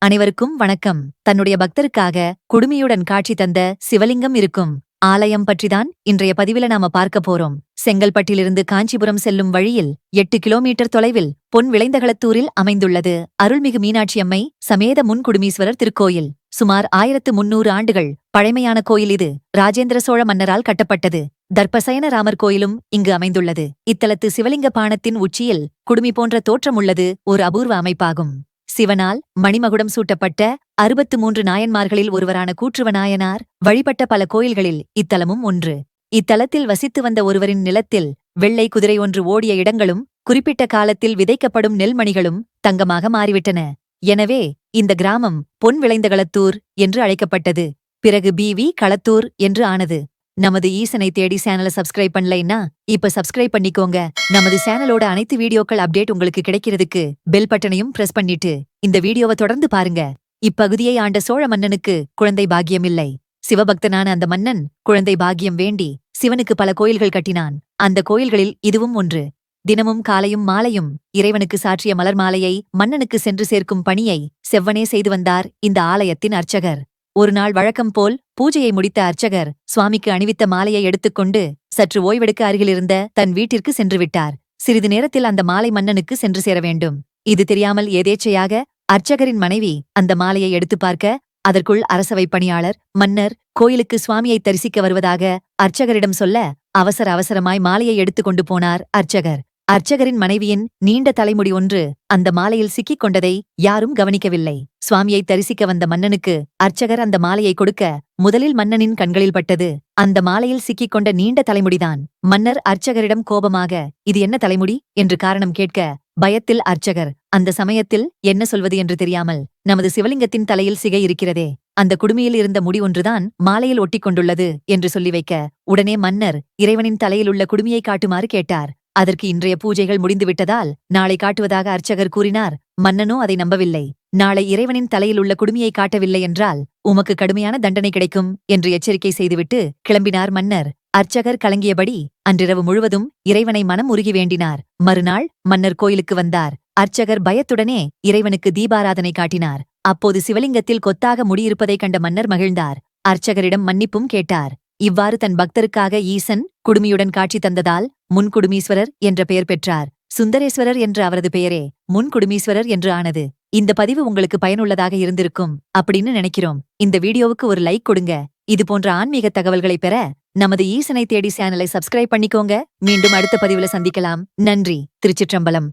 அனைவருக்கும் வணக்கம். தன்னுடைய பக்தருக்காக குடுமியுடன் காட்சி தந்த சிவலிங்கம் இருக்கும் ஆலயம் பற்றிதான் இன்றைய பதிவில நாம பார்க்க போறோம். செங்கல்பட்டிலிருந்து காஞ்சிபுரம் செல்லும் வழியில் 8 கிலோமீட்டர் தொலைவில் பொன் விளைந்தகளத்தூரில் அமைந்துள்ளது அருள்மிகு மீனாட்சியம்மை சமேத முன்குடுமீஸ்வரர் திருக்கோயில். சுமார் 1300 ஆண்டுகள் பழமையான கோயில் இது. ராஜேந்திர சோழ மன்னரால் கட்டப்பட்டது. தர்ப்பசயன ராமர் கோயிலும் இங்கு அமைந்துள்ளது. இத்தலத்து சிவலிங்க பாணத்தின் உச்சியில் குடுமி போன்ற தோற்றமுள்ளது ஒரு அபூர்வ அமைப்பாகும். சிவனால் மணிமகுடம் சூட்டப்பட்ட 63 நாயன்மார்களில் ஒருவரான கூற்றுவ நாயனார் வழிபட்ட பல கோயில்களில் இத்தலமும் ஒன்று. இத்தலத்தில் வசித்து வந்த ஒருவரின் நிலத்தில் வெள்ளை குதிரை ஒன்று ஓடிய இடங்களும் குறிப்பிட்ட காலத்தில் விதைக்கப்படும் நெல்மணிகளும் தங்கமாக மாறிவிட்டன. எனவே இந்த கிராமம் பொன் விளைந்தகளத்தூர் என்று அழைக்கப்பட்டது. பிறகு பி.வி. களத்தூர் என்று ஆனது. நமது ஈசனை தேடி சேனலை சப்ஸ்கிரைப் பண்ணலைன்னா இப்ப சப்ஸ்கிரைப் பண்ணிக்கோங்க. நமது சேனலோட அனைத்து வீடியோக்கள் அப்டேட் உங்களுக்கு கிடைக்கிறதுக்கு பெல் பட்டனையும் பிரஸ் பண்ணிட்டு இந்த வீடியோவை தொடர்ந்து பாருங்க. இப்பகுதியை ஆண்ட சோழ மன்னனுக்கு குழந்தை பாக்கியம் இல்லை. சிவபக்தனான அந்த மன்னன் குழந்தை பாக்கியம் வேண்டி சிவனுக்கு பல கோயில்கள் கட்டினான். அந்த கோயில்களில் இதுவும் ஒன்று. தினமும் காலையும் மாலையும் இறைவனுக்கு சாற்றிய மலர் மாலையை மன்னனுக்கு சென்று சேர்க்கும் பணியை செவ்வனே செய்து வந்தார் இந்த ஆலயத்தின் அர்ச்சகர். ஒரு நாள் வழக்கம் போல் பூஜையை முடித்த அர்ச்சகர் சுவாமிக்கு அணிவித்த மாலையை எடுத்துக்கொண்டு சற்று ஓய்வெடுக்க அருகிலிருந்த தன் வீட்டிற்கு சென்று விட்டார். சிறிது நேரத்தில் அந்த மாலை மன்னனுக்கு சென்று சேர வேண்டும். இது தெரியாமல் ஏதேச்சையாக அர்ச்சகரின் மனைவி அந்த மாலையை எடுத்து பார்க்க, அதற்குள் அரசவை பணியாளர் மன்னர் கோயிலுக்கு சுவாமியை தரிசிக்க வருவதாக அர்ச்சகரிடம் சொல்ல, அவசரமாய் மாலையை எடுத்துக்கொண்டு போனார் அர்ச்சகர். அர்ச்சகரின் மனைவியின் நீண்ட தலைமுடி ஒன்று அந்த மாலையில் சிக்கிக் கொண்டதை யாரும் கவனிக்கவில்லை. சுவாமியை தரிசிக்க வந்த மன்னனுக்கு அர்ச்சகர் அந்த மாலையை கொடுக்க, முதலில் மன்னனின் கண்களில் பட்டது அந்த மாலையில் சிக்கிக் கொண்ட நீண்ட தலைமுடிதான். மன்னர் அர்ச்சகரிடம் கோபமாக, இது என்ன தலைமுடி என்று காரணம் கேட்க, பயத்தில் அர்ச்சகர் அந்த சமயத்தில் என்ன சொல்வது என்று தெரியாமல், நமது சிவலிங்கத்தின் தலையில் சிகை இருக்கிறதே, அந்த குடுமியில் இருந்த முடி ஒன்றுதான் மாலையில் ஒட்டிக்கொண்டுள்ளது என்று சொல்லி வைக்க, உடனே மன்னர் இறைவனின் தலையில் உள்ள குடுமியை காட்டுமாறு கேட்டார். அதற்கு இன்றைய பூஜைகள் முடிந்துவிட்டதால் நாளை காட்டுவதாக அர்ச்சகர் கூறினார். மன்னனோ அதை நம்பவில்லை. நாளை இறைவனின் தலையில் உள்ள குடுமியை காட்டவில்லை என்றால் உமக்கு கடுமையான தண்டனை கிடைக்கும் என்று எச்சரிக்கை செய்துவிட்டு கிளம்பினார் மன்னர். அர்ச்சகர் கலங்கியபடி அன்றிரவு முழுவதும் இறைவனை மனம் உருகி வேண்டினார். மறுநாள் மன்னர் கோயிலுக்கு வந்தார். அர்ச்சகர் பயத்துடனே இறைவனுக்கு தீபாராதனை காட்டினார். அப்போது சிவலிங்கத்தில் கொத்தாக முடியிருப்பதைக் கண்ட மன்னர் மகிழ்ந்தார். அர்ச்சகரிடம் மன்னிப்பும் கேட்டார். இவ்வாறு தன் பக்தருக்காக ஈசன் குடுமியுடன் காட்சி தந்ததால் முன்குடுமீஸ்வரர் என்ற பெயர் பெற்றார். சுந்தரேஸ்வரர் என்ற அவரது பெயரே முன்குடுமீஸ்வரர் என்று ஆனது. இந்த பதிவு உங்களுக்கு பயனுள்ளதாக இருந்திருக்கும் அப்படின்னு நினைக்கிறோம். இந்த வீடியோவுக்கு ஒரு லைக் கொடுங்க. இது போன்ற ஆன்மீக தகவல்களை பெற நமது ஈசனை தேடி சேனலை சப்ஸ்கிரைப் பண்ணிக்கோங்க. மீண்டும் அடுத்த பதிவுல சந்திக்கலாம். நன்றி. திருச்சிற்றம்பலம்.